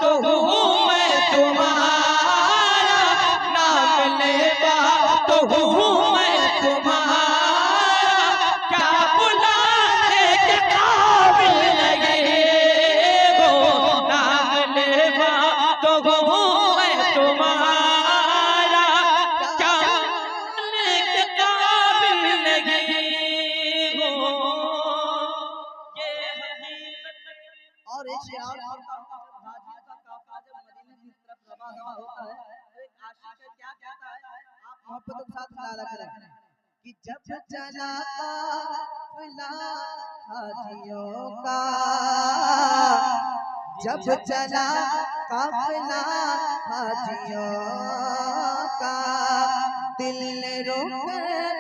तो हूँ मैं तुम्हारा, नाम लेवा तो हूँ मैं तुम्हारा, क्या बुलाने के काबिल लगे हो, नाम लेवा तो हूँ मैं तुम्हारा, क्या बुलाने के काबिल लगे हो। और एक शेर और होता है, जब हाजिर का काफिला जब मदीने की तरफ रवाना होता है तो एक आशिक क्या कहता है, आप मोहब्बत के साथ मुलाहाजा करें कि जब चला काफिला हाजियों का, जब चला काफिला हाजियों का, दिल रुक